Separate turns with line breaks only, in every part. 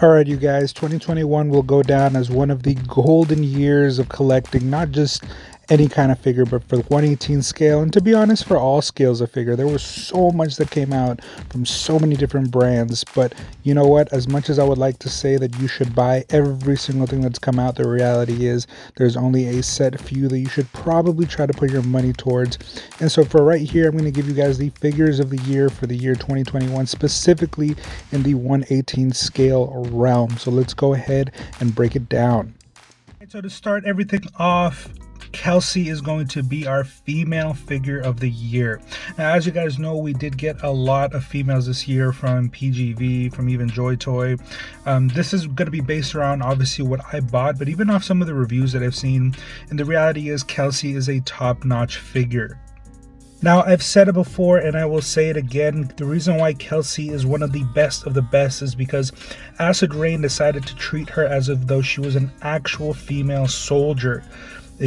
Alright, you guys, 2021 will go down as one of the golden years of collecting not just any kind of figure, but for the 1/18 scale, and to be honest, for all scales of figure. There was so much that came out from so many different brands, but you know what? As much as I would like to say that you should buy every single thing that's come out, the reality is there's only a set few that you should probably try to put your money towards. And so for right here, I'm going to give you guys the figures of the year for the year 2021, specifically in the 1/18 scale realm. So let's go ahead and break it down. So to start everything off, Kelsey is going to be our female figure of the year. Now, as you guys know, we did get a lot of females this year from PGV, from even JoyToy. This is going to be based around obviously what I bought, but even off some of the reviews that I've seen. And the reality is Kelsey is a top-notch figure. Now, I've said it before and I will say it again, the reason why Kelsey is one of the best is because Acid Rain decided to treat her as if though she was an actual female soldier.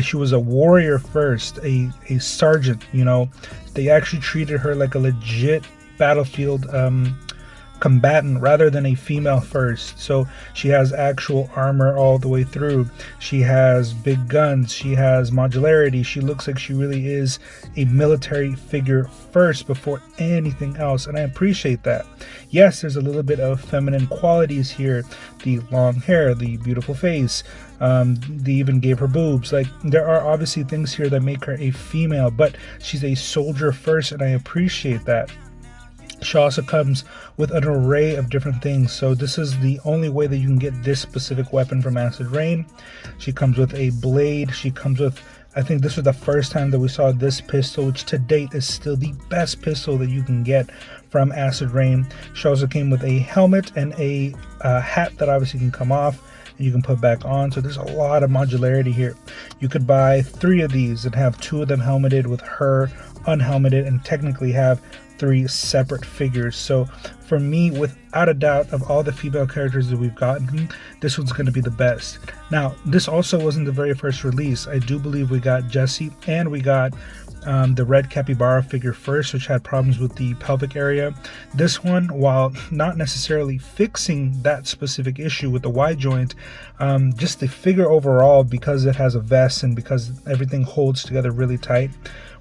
She was a warrior first, a sergeant, you know. They actually treated her like a legit battlefield combatant rather than a female first. So she has actual armor all the way through. She has big guns. She has modularity. She looks like she really is a military figure first before anything else, and I appreciate that. Yes, there's a little bit of feminine qualities here, the long hair, the beautiful face. They even gave her boobs. Like, there are obviously things here that make her a female, but she's a soldier first, and I appreciate that. She also comes with an array of different things, so this is the only way that you can get this specific weapon from Acid Rain. She comes with a blade. She comes with, I think this was the first time that we saw this pistol, which to date is still the best pistol that you can get from Acid Rain. She also came with a helmet and a hat that obviously can come off and you can put back on, so there's a lot of modularity here. You could buy 3 of these and have 2 of them helmeted with her unhelmeted and technically have 3 separate figures. So for me, without a doubt, of all the female characters that we've gotten, this one's going to be the best. Now, this also wasn't the very first release. I do believe we got Jessie and we got the red capybara figure first, which had problems with the pelvic area. This one, while not necessarily fixing that specific issue with the Y joint, just the figure overall, because it has a vest and because everything holds together really tight,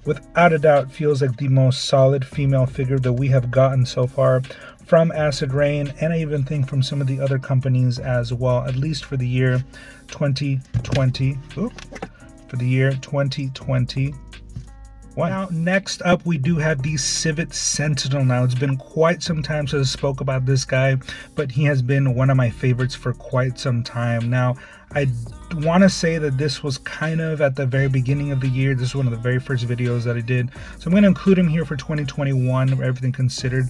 without a doubt feels like the most solid female figure that we have gotten so far from Acid Rain, and I even think from some of the other companies as well, at least for the year 2020. For the year 2020. Now, next up, we do have the Civet Sentinel. Now, it's been quite some time since I spoke about this guy, but he has been one of my favorites for quite some time. Now, I want to say that this was kind of at the very beginning of the year. This is one of the very first videos that I did. So I'm going to include him here for 2021, everything considered.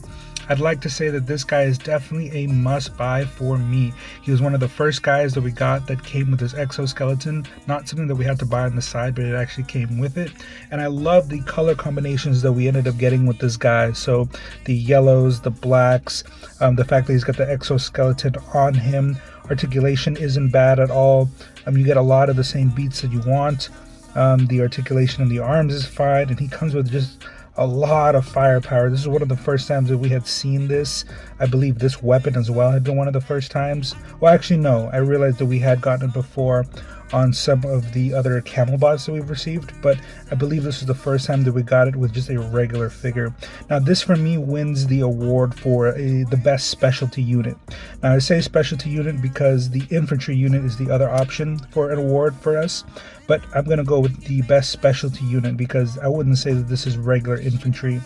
I'd like to say that this guy is definitely a must-buy for me. He was one of the first guys that we got that came with this exoskeleton. Not something that we had to buy on the side, but it actually came with it. And I love the color combinations that we ended up getting with this guy. So the yellows, the blacks, the fact that he's got the exoskeleton on him. Articulation isn't bad at all. You get a lot of the same beats that you want. The articulation in the arms is fine, and he comes with just a lot of firepower. This is one of the first times that we had seen this. I believe this weapon as well had been one of the first times. Well, actually no, I realized that we had gotten it before on some of the other camel bots that we've received, but I believe this is the first time that we got it with just a regular figure. Now, this for me wins the award for the best specialty unit. Now, I say specialty unit because the infantry unit is the other option for an award for us, but I'm going to go with the best specialty unit because I wouldn't say that this is regular infantry.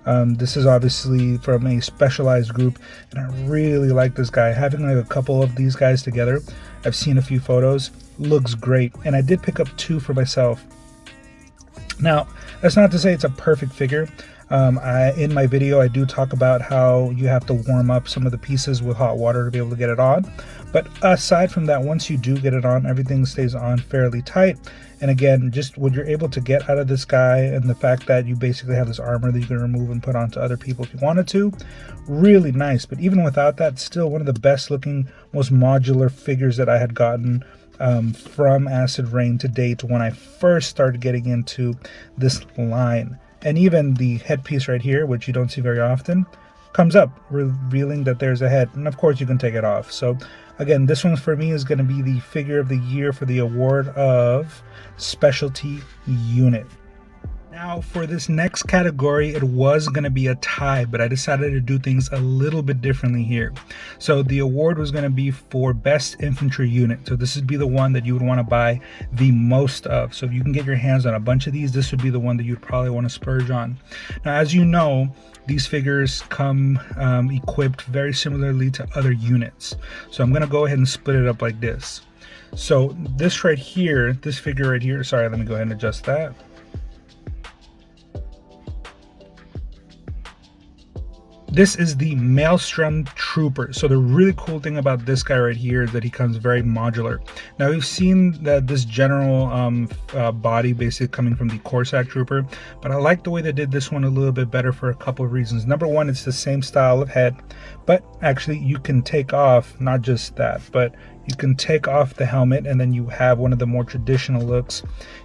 This is obviously from a specialized group, and I really like this guy. Having like a couple of these guys together, I've seen a few photos, looks great, and I did pick up 2 for myself. Now, that's not to say it's a perfect figure. In my video, I do talk about how you have to warm up some of the pieces with hot water to be able to get it on. But aside from that, once you do get it on, everything stays on fairly tight. And again, just what you're able to get out of this guy and the fact that you basically have this armor that you can remove and put onto other people if you wanted to, really nice. But even without that, still one of the best looking, most modular figures that I had gotten from Acid Rain to date when I first started getting into this line. And even the headpiece right here, which you don't see very often, comes up, revealing that there's a head, and of course you can take it off. So again, this one for me is going to be the figure of the year for the award of specialty unit. Now for this next category, it was going to be a tie, but I decided to do things a little bit differently here. So the award was going to be for best infantry unit. So this would be the one that you would want to buy the most of. So if you can get your hands on a bunch of these, this would be the one that you'd probably want to splurge on. Now, as you know, these figures come equipped very similarly to other units. So I'm going to go ahead and split it up like this. So this right here, this figure right here, sorry, let me go ahead and adjust that. This is the Maelstrom Trooper. So the really cool thing about this guy right here is that he comes very modular. Now we've seen that this general body basically coming from the Corsac Trooper, but I like the way they did this one a little bit better for a couple of reasons. Number one, it's the same style of head, but actually you can take off, not just that, but you can take off the helmet and then you have one of the more traditional looks.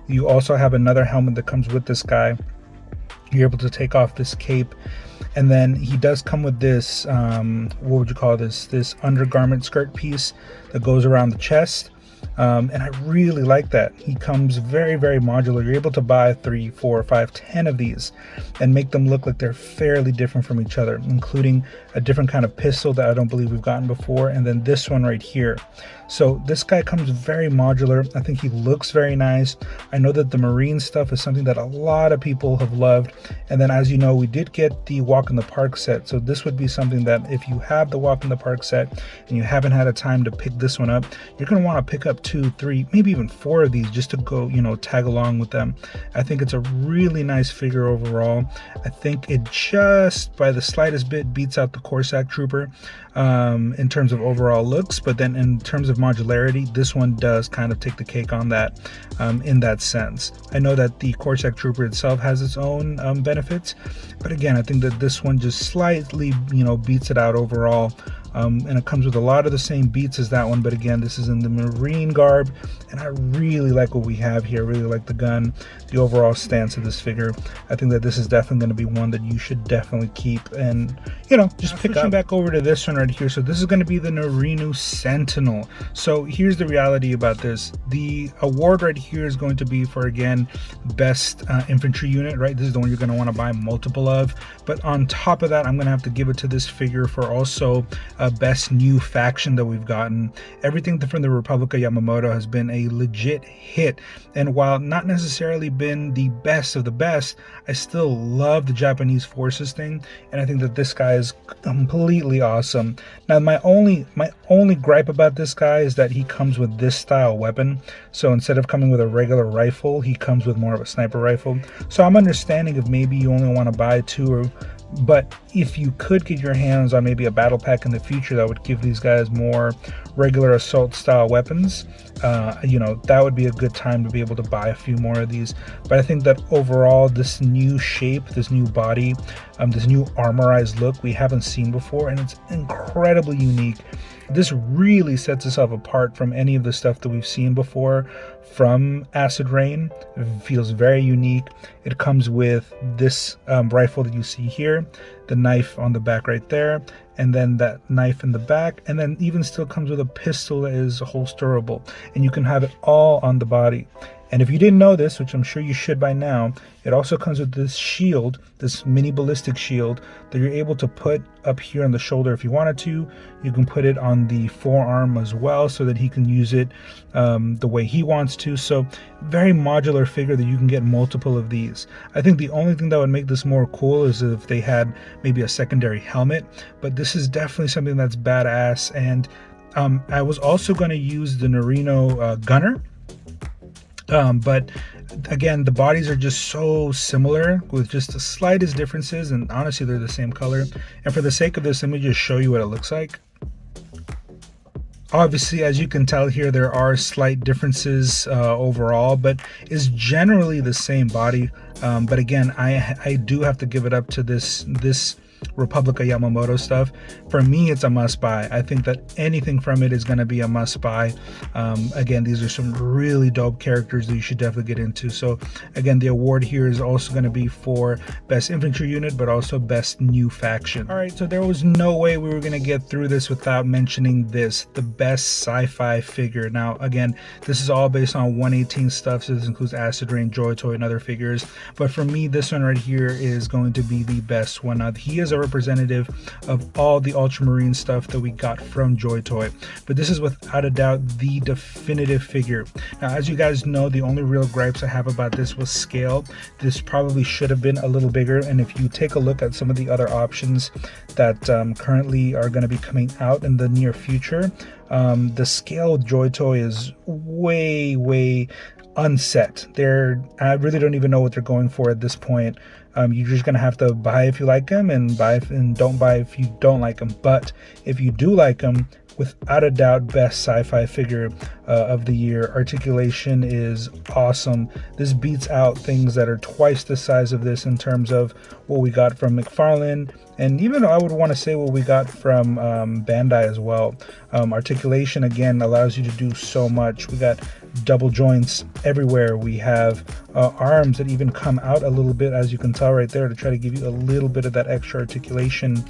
You also have another helmet that comes with this guy. You're able to take off this cape. And then he does come with this, what would you call this? This undergarment skirt piece that goes around the chest. And I really like that. He comes very, very modular. You're able to buy 3, 4, 5, 10 of these and make them look like they're fairly different from each other, including a different kind of pistol that I don't believe we've gotten before, and then this one right here. So this guy comes very modular. I think he looks very nice. I know that the Marine stuff is something that a lot of people have loved. And then, as you know, we did get the Walk in the Park set. So this would be something that if you have the Walk in the Park set and you haven't had a time to pick this one up, you're going to want to pick up 2, 3, maybe even 4 of these just to go, you know, tag along with them. I think it's a really nice figure overall. I think it just by the slightest bit beats out the Corsac Trooper in terms of overall looks, but then in terms of modularity, this one does kind of take the cake on that in that sense. I know that the Corsac Trooper itself has its own benefits, but again, I think that this one just slightly, you know, beats it out overall. And it comes with a lot of the same beats as that one, but again, this is in the Marine garb, and I really like what we have here. I really like the gun, the overall stance of this figure. I think that this is definitely going to be one that you should definitely keep and, you know, just pick up. Back over to this one right here. So this is going to be the Narinu Sentinel. So here's the reality about this. The award right here is going to be for, again, best infantry unit, right? This is the one you're going to want to buy multiple of, but on top of that, I'm going to have to give it to this figure for also best new faction that we've gotten. Everything from the Republic of Yamamoto has been a legit hit, and while not necessarily been the best of the best, I still love the Japanese forces thing, and I think that this guy is completely awesome. Now my only gripe about this guy is that he comes with this style weapon. So instead of coming with a regular rifle, he comes with more of a sniper rifle. So I'm understanding if maybe you only want to buy 2, but if you could get your hands on maybe a battle pack in the future that would give these guys more regular assault style weapons, you know, that would be a good time to be able to buy a few more of these. But I think that overall, this new shape, this new body, this new armorized look we haven't seen before, and it's incredibly unique. This really sets itself apart from any of the stuff that we've seen before from Acid Rain. It feels very unique. It comes with this rifle that you see here, the knife on the back right there, and then that knife in the back, and then even still comes with a pistol that is holsterable, and you can have it all on the body. And if you didn't know this, which I'm sure you should by now, it also comes with this shield, this mini ballistic shield that you're able to put up here on the shoulder if you wanted to. You can put it on the forearm as well so that he can use it the way he wants to. So very modular figure that you can get multiple of these. I think the only thing that would make this more cool is if they had maybe a secondary helmet, but this is definitely something that's badass. And I was also going to use the Narino Gunner. But again, the bodies are just so similar with just the slightest differences, and honestly they're the same color. And for the sake of this, let me just show you what it looks like. Obviously, as you can tell here, there are slight differences overall, but it's generally the same body. But again, I do have to give it up to this Republica Yamamoto stuff, for me it's a must buy. I think that anything from it is going to be a must buy. Again, these are some really dope characters that you should definitely get into. So again, the award here is also going to be for best infantry unit, but also best new faction. All right, so there was no way we were going to get through this without mentioning this, the best sci-fi figure. Now again, this is all based on 118 stuff, so this includes Acid Rain, JoyToy, and other figures, but for me this one right here is going to be the best one. Now he is a representative of all the Ultramarine stuff that we got from JoyToy, but this is without a doubt the definitive figure. Now as you guys know, the only real gripes I have about this was scale. This probably should have been a little bigger, and if you take a look at some of the other options that currently are going to be coming out in the near future, the scale with JoyToy is way unset. I really don't even know what they're going for at this point. You're just gonna have to buy if you like them, and don't buy if you don't like them. But if you do like them, without a doubt, best sci-fi figure of the year. Articulation is awesome. This beats out things that are twice the size of this in terms of what we got from McFarlane, and even I would want to say what we got from Bandai as well. Articulation again allows you to do so much. We got double joints everywhere. We have arms that even come out a little bit, as you can tell right there, to try to give you a little bit of that extra articulation.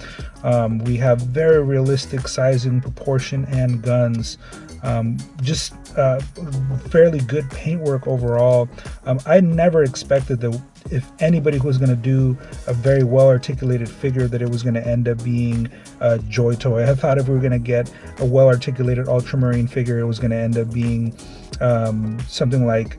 We have very realistic sizing, proportion, and guns. Just fairly good paintwork overall. I never expected that if anybody was going to do a very well articulated figure, that it was going to end up being JoyToy. I thought if we were going to get a well articulated Ultramarine figure, it was going to end up being something like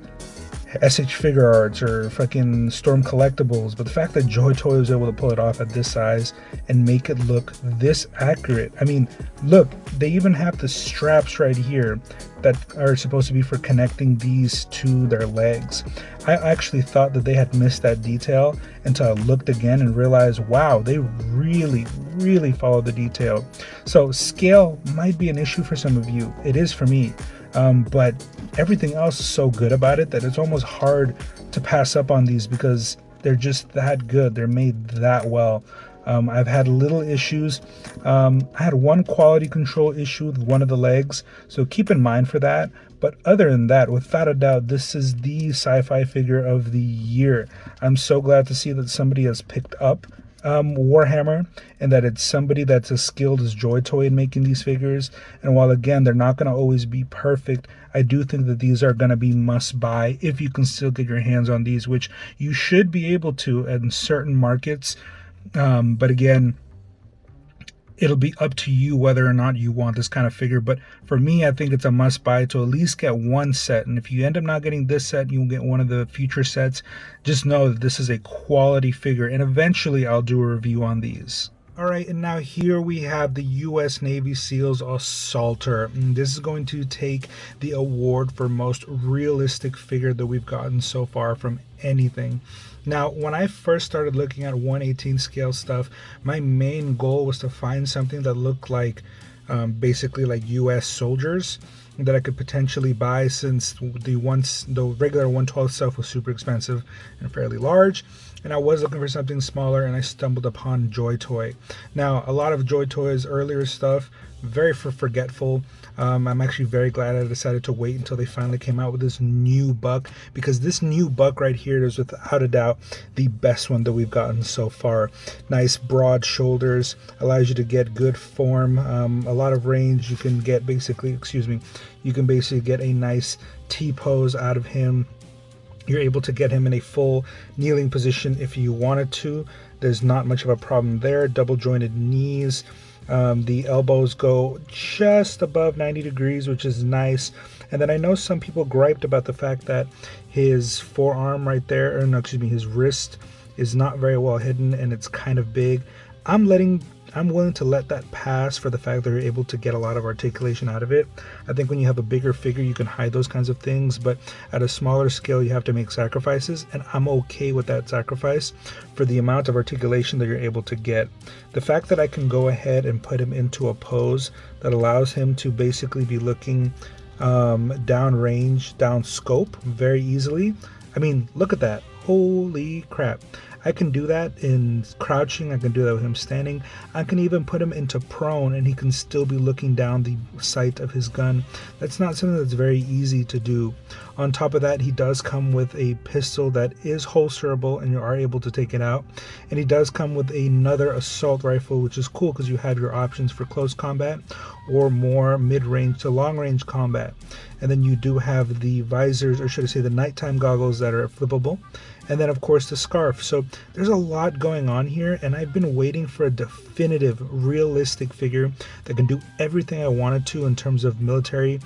SH Figure Arts or fucking Storm Collectibles, but the fact that JoyToy was able to pull it off at this size and make it look this accurate. I mean, look, they even have the straps right here that are supposed to be for connecting these to their legs. I actually thought that they had missed that detail until I looked again and realized, wow, they really follow the detail. So scale might be an issue for some of you. It is for me. But everything else is so good about it that it's almost hard to pass up on these because they're just that good. They're made that well. I've had little issues. I had one quality control issue with one of the legs, so keep in mind for that. But other than that, without a doubt, this is the sci-fi figure of the year. I'm so glad to see that somebody has picked up Warhammer, and that it's somebody that's as skilled as JoyToy in making these figures. And while again they're not going to always be perfect, I do think that these are going to be must buy if you can still get your hands on these, which you should be able to in certain markets. But again, it'll be up to you whether or not you want this kind of figure. But for me, I think it's a must buy to at least get one set. And if you end up not getting this set, you'll get one of the future sets. Just know that this is a quality figure, and eventually I'll do a review on these. All right, and now here we have the U.S. Navy SEALs Assaulter. This is going to take the award for most realistic figure that we've gotten so far from anything. Now, when I first started looking at 1/18 scale stuff, my main goal was to find something that looked like basically like U.S. soldiers that I could potentially buy, since the regular 1/12 stuff was super expensive and fairly large, and I was looking for something smaller, and I stumbled upon JoyToy. Now, a lot of JoyToy's earlier stuff, very forgetful. I'm actually very glad I decided to wait until they finally came out with this new buck, because this new buck right here is without a doubt the best one that we've gotten so far. Nice broad shoulders, allows you to get good form, a lot of range. You can get basically, you can basically get a nice T-pose out of him. You're able to get him in a full kneeling position if you wanted to. There's not much of a problem there. Double jointed knees. The elbows go just above 90 degrees, which is nice. And then I know some people griped about the fact that his forearm right there, his wrist is not very well hidden and it's kind of big. I'm willing to let that pass for the fact that you're able to get a lot of articulation out of it. I think when you have a bigger figure, you can hide those kinds of things, but at a smaller scale, you have to make sacrifices, and I'm okay with that sacrifice for the amount of articulation that you're able to get. The fact that I can go ahead and put him into a pose that allows him to basically be looking down range, down scope very easily. I mean, look at that. Holy crap. I can do that in crouching, I can do that with him standing, I can even put him into prone and he can still be looking down the sight of his gun. That's not something that's very easy to do. On top of that, he does come with a pistol that is holsterable and you are able to take it out, and he does come with another assault rifle, which is cool because you have your options for close combat or more mid-range to long-range combat. And then you do have the visors, or should I say the nighttime goggles, that are flippable, and then of course the scarf. So there's a lot going on here, and I've been waiting for a definitive realistic figure that can do everything I wanted to in terms of military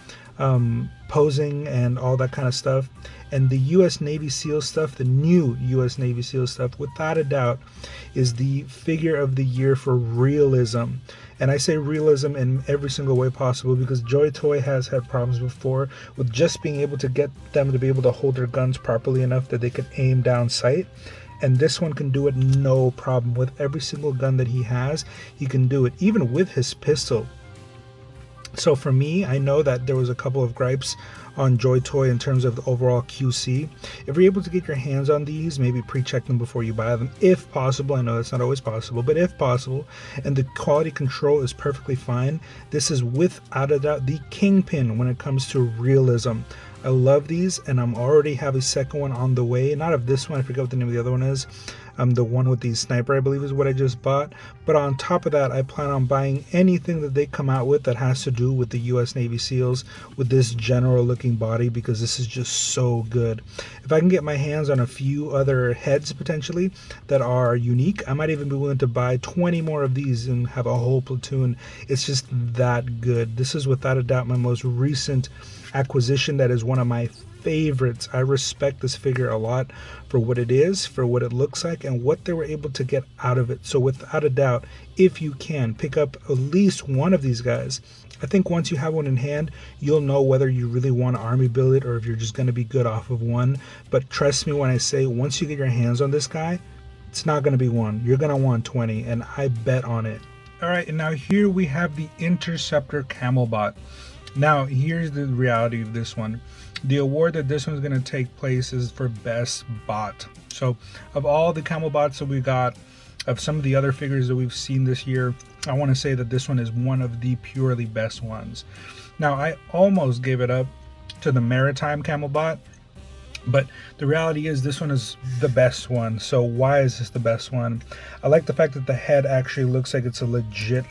posing and all that kind of stuff. And the US Navy SEAL stuff, the new US Navy SEAL stuff, without a doubt is the figure of the year for realism. And I say realism in every single way possible, because JoyToy has had problems before with just being able to get them to be able to hold their guns properly enough that they could aim down sight. And this one can do it no problem. With every single gun that he has, he can do it, even with his pistol. So for me, I know that there was a couple of gripes on JoyToy in terms of the overall QC. If you're able to get your hands on these, maybe pre-check them before you buy them, if possible. I know that's not always possible, but if possible, and the quality control is perfectly fine, this is without a doubt the kingpin when it comes to realism. I love these, and I'm already have a second one on the way. Not of this one, I forget what the name of the other one is. The one with the sniper, I believe, is what I just bought. But on top of that, I plan on buying anything that they come out with that has to do with the US Navy SEALs with this general looking body, because this is just so good. If I can get my hands on a few other heads potentially that are unique, I might even be willing to buy 20 more of these and have a whole platoon. It's just that good. This is without a doubt my most recent acquisition. That is one of my favorites. I respect this figure a lot for what it is, for what it looks like, and what they were able to get out of it. So without a doubt, if you can pick up at least one of these guys, I think once you have one in hand, you'll know whether you really want to army build it or if you're just going to be good off of one. But trust me when I say, once you get your hands on this guy, it's not going to be one. You're going to want 20, and I bet on it. All right, and now here we have the Interceptor Camelbot. Now, here's the reality of this one. The award that this one's going to take place is for best bot. So of all the camel bots that we got, of some of the other figures that we've seen this year, I want to say that this one is one of the purely best ones. Now, I almost gave it up to the maritime camel bot, but the reality is this one is the best one. So why is this the best one? I like the fact that the head actually looks like it's a legit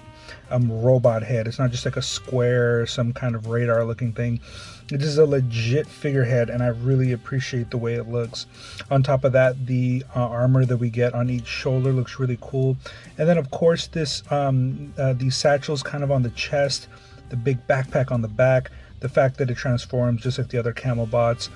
robot head. It's not just like a square, some kind of radar looking thing. It is a legit figurehead, and I really appreciate the way it looks. On top of that, the armor that we get on each shoulder looks really cool. And then of course this these satchels kind of on the chest, the big backpack on the back, the fact that it transforms just like the other camel bots.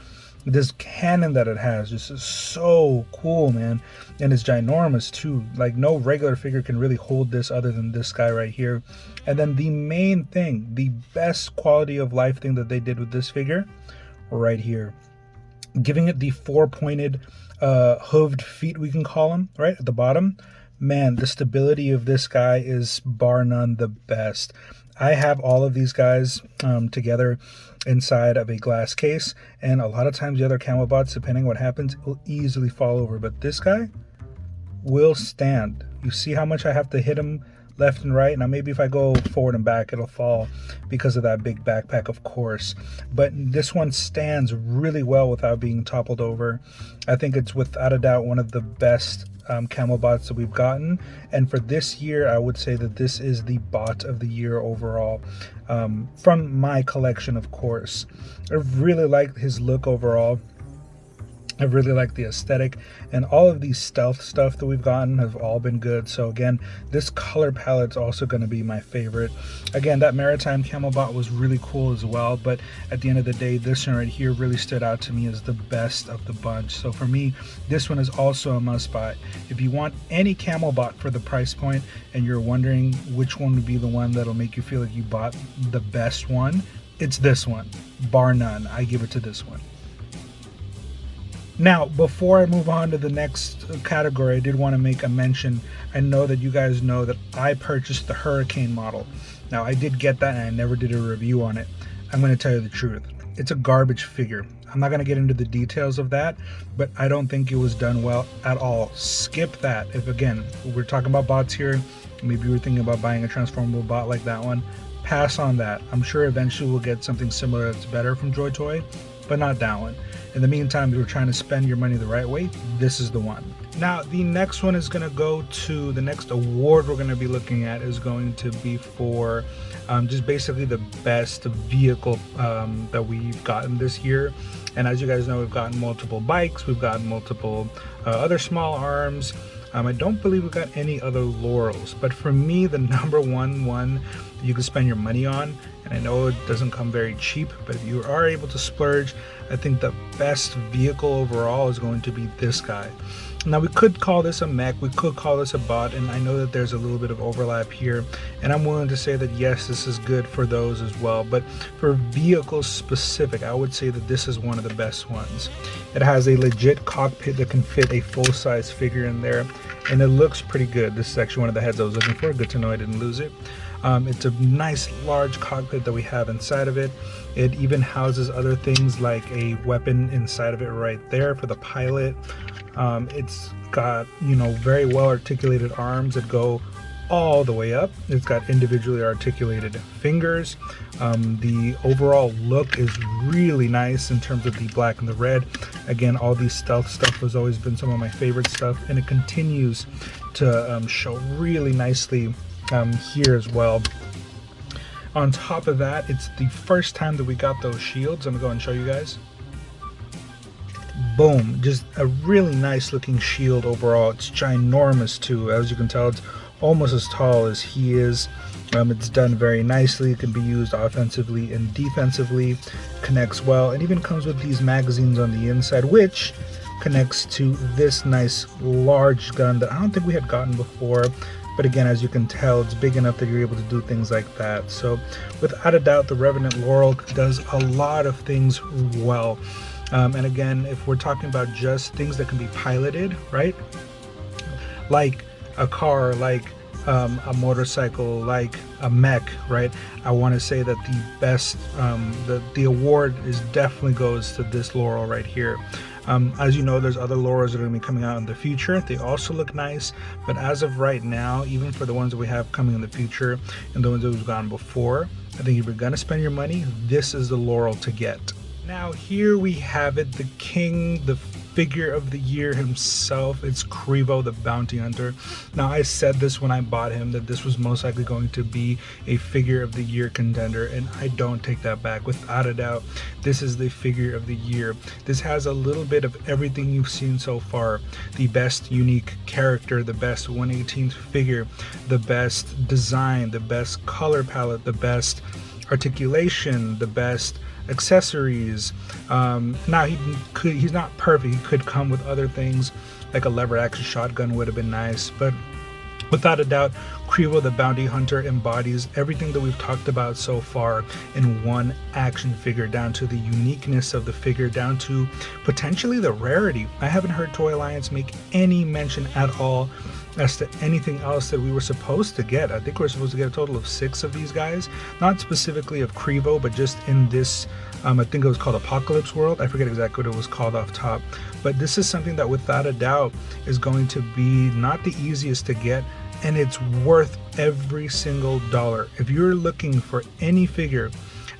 This cannon that it has just is so cool, man, and it's ginormous too. Like, no regular figure can really hold this other than this guy right here. And then the main thing, the best quality of life thing that they did with this figure right here, giving it the four-pointed hooved feet, we can call them, right at the bottom. Man, the stability of this guy is bar none the best. I have all of these guys together inside of a glass case, and a lot of times the other camel bots, depending on what happens, will easily fall over, but this guy will stand. You see how much I have to hit him left and right. Now maybe if I go forward and back, it'll fall because of that big backpack, of course, but this one stands really well without being toppled over. I think it's without a doubt one of the best camel bots that we've gotten, and for this year I would say that this is the bot of the year overall, from my collection, of course. I really like his look overall. I really like the aesthetic, and all of these stealth stuff that we've gotten have all been good. So again, this color palette's also going to be my favorite. Again, that maritime camel bot was really cool as well, but at the end of the day, this one right here really stood out to me as the best of the bunch. So for me, this one is also a must buy. If you want any camel bot for the price point and you're wondering which one would be the one that'll make you feel like you bought the best one, it's this one, bar none. I give it to this one. Now, before I move on to the next category, I did want to make a mention. I know that you guys know that I purchased the Hurricane model. Now, I did get that and I never did a review on it. I'm going to tell you the truth. It's a garbage figure. I'm not going to get into the details of that, but I don't think it was done well at all. Skip that. If again, we're talking about bots here, maybe you're thinking about buying a transformable bot like that one, pass on that. I'm sure eventually we'll get something similar that's better from JoyToy, but not that one. In the meantime, if you're trying to spend your money the right way, this is the one. Now, the next one is going to go to, the next award we're going to be looking at is going to be for just basically the best vehicle that we've gotten this year. And as you guys know, we've gotten multiple bikes, we've gotten multiple other small arms. I don't believe we got any other laurels, but for me, the number one you can spend your money on, and I know it doesn't come very cheap, but if you are able to splurge, I think the best vehicle overall is going to be this guy. Now, we could call this a mech, we could call this a bot, and I know that there's a little bit of overlap here, and I'm willing to say that yes, this is good for those as well, but for vehicles specific, I would say that this is one of the best ones. It has a legit cockpit that can fit a full-size figure in there, and it looks pretty good. This is actually one of the heads I was looking for. Good to know I didn't lose it. It's a nice large cockpit that we have inside of it. It even houses other things like a weapon inside of it right there for the pilot. It's got, you know, very well articulated arms that go all the way up. It's got individually articulated fingers. The overall look is really nice in terms of the black and the red. Again, all these stealth stuff has always been some of my favorite stuff, and it continues to show really nicely here as well. On top of that, it's the first time that we got those shields. I'm gonna go and show you guys. Boom, just a really nice looking shield overall. It's ginormous too. As you can tell, it's almost as tall as he is. It's done very nicely. It can be used offensively and defensively, connects well, and even comes with these magazines on the inside, which connects to this nice large gun that I don't think we had gotten before. But again, as you can tell, it's big enough that you're able to do things like that. So without a doubt, the Revenant Laurel does a lot of things well. And again, if we're talking about just things that can be piloted, right? Like a car, like a motorcycle, like a mech, right? I want to say that the best, the award is definitely goes to this Laurel right here. As you know, there's other Laurels that are going to be coming out in the future. They also look nice, but as of right now, even for the ones that we have coming in the future and the ones that we've gone before, I think if you're going to spend your money, this is the Laurel to get. Now here we have it, the king, the figure of the year himself. It's Krivo the Bounty Hunter. Now I said this when I bought him, that this was most likely going to be a figure of the year contender, and I don't take that back. Without a doubt, this is the figure of the year. This has a little bit of everything you've seen so far. The best unique character, the best 1/18th figure, the best design, the best color palette, the best articulation, the best accessories. Now he's not perfect. He could come with other things, like a lever action shotgun would have been nice, but without a doubt, Krivo the Bounty Hunter embodies everything that we've talked about so far in one action figure, down to the uniqueness of the figure, down to potentially the rarity. I haven't heard Toy Alliance make any mention at all as to anything else that we were supposed to get. I think we're supposed to get a total of 6 of these guys, not specifically of Krivo, but just in this, I think it was called Apocalypse World. I forget exactly what it was called off top, but this is something that without a doubt is going to be not the easiest to get, and it's worth every single dollar. If you're looking for any figure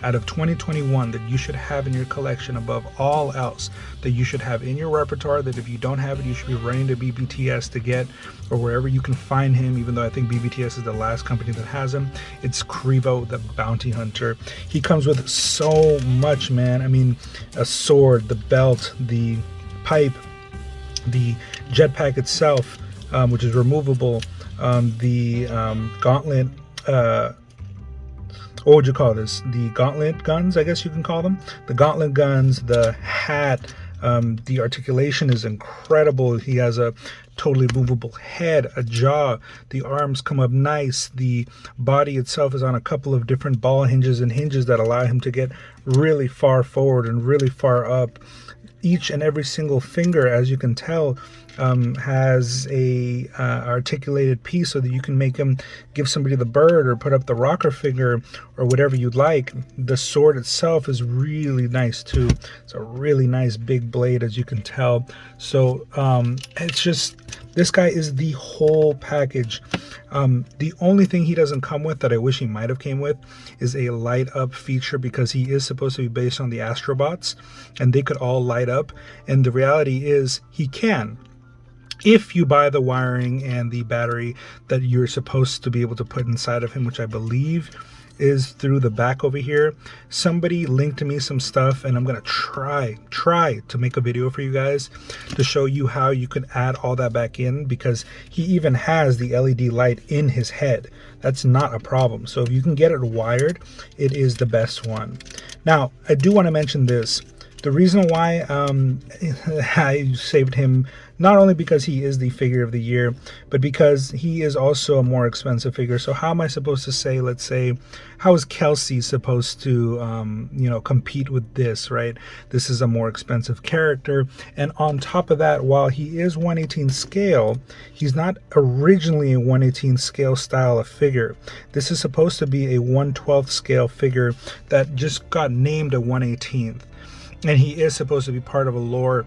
out of 2021 that you should have in your collection above all else, that you should have in your repertoire, that if you don't have it, you should be running to BBTS to get, or wherever you can find him, even though I think BBTS is the last company that has him, it's Krivo the Bounty Hunter. He comes with so much, man. I mean, a sword, the belt, the pipe, the jetpack itself, which is removable, the gauntlet, what would you call this? The gauntlet guns, I guess you can call them. The gauntlet guns, the hat, the articulation is incredible. He has a totally movable head, a jaw, the arms come up nice, the body itself is on a couple of different ball hinges and hinges that allow him to get really far forward and really far up. each and every single finger, as you can tell, has a articulated piece so that you can make him give somebody the bird or put up the rocker figure or whatever you'd like. The sword itself is really nice too. It's a really nice big blade, as you can tell. So it's just, this guy is the whole package. The only thing he doesn't come with that I wish he might have came with is a light up feature, because he is supposed to be based on the Astrobots and they could all light up. And the reality is he can, if you buy the wiring and the battery that you're supposed to be able to put inside of him, which I believe is through the back over here. Somebody linked to me some stuff, and I'm gonna try to make a video for you guys to show you how you can add all that back in, because he even has the LED light in his head. That's not a problem. So if you can get it wired, it is the best one. Now, I do want to mention this. The reason why I saved him, not only because he is the figure of the year, but because he is also a more expensive figure. So how am I supposed to say, let's say, how is Kelsey supposed to, compete with this, right? This is a more expensive character. And on top of that, while he is 1/18 scale, he's not originally a 1/18 scale style of figure. This is supposed to be a 1/12 scale figure that just got named a 1/18. And he is supposed to be part of a lore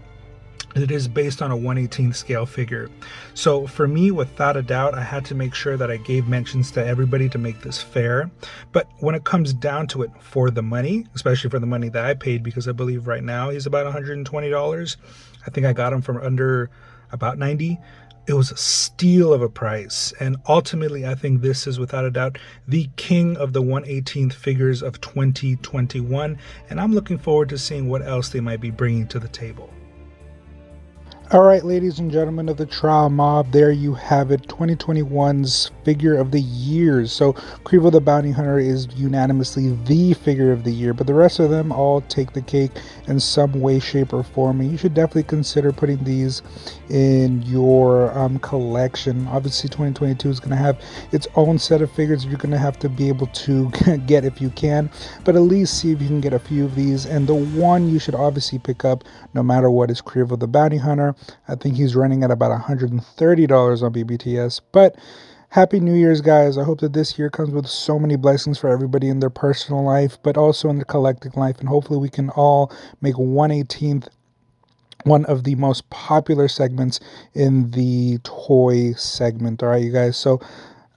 that is based on a 1/18 scale figure. So for me, without a doubt, I had to make sure that I gave mentions to everybody to make this fair. But when it comes down to it, for the money, especially for the money that I paid, because I believe right now he's about $120. I think I got him from under about 90. It was a steal of a price, and ultimately I think this is without a doubt the king of the 1/18 figures of 2021, and I'm looking forward to seeing what else they might be bringing to the table. All right, ladies and gentlemen of the Trial Mob, there you have it, 2021's figure of the year. So Creevo the Bounty Hunter is unanimously the figure of the year, but the rest of them all take the cake in some way, shape, or form. And you should definitely consider putting these in your collection. Obviously, 2022 is going to have its own set of figures you're going to have to be able to get if you can, but at least see if you can get a few of these. And the one you should obviously pick up no matter what is Creevo the Bounty Hunter. I think he's running at about $130 on BBTS. But Happy New Year's, guys. I hope that this year comes with so many blessings for everybody in their personal life, but also in their collective life. And hopefully we can all make 1/18 one of the most popular segments in the toy segment. All right, you guys. So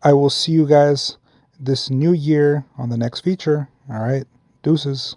I will see you guys this new year on the next feature. All right. Deuces.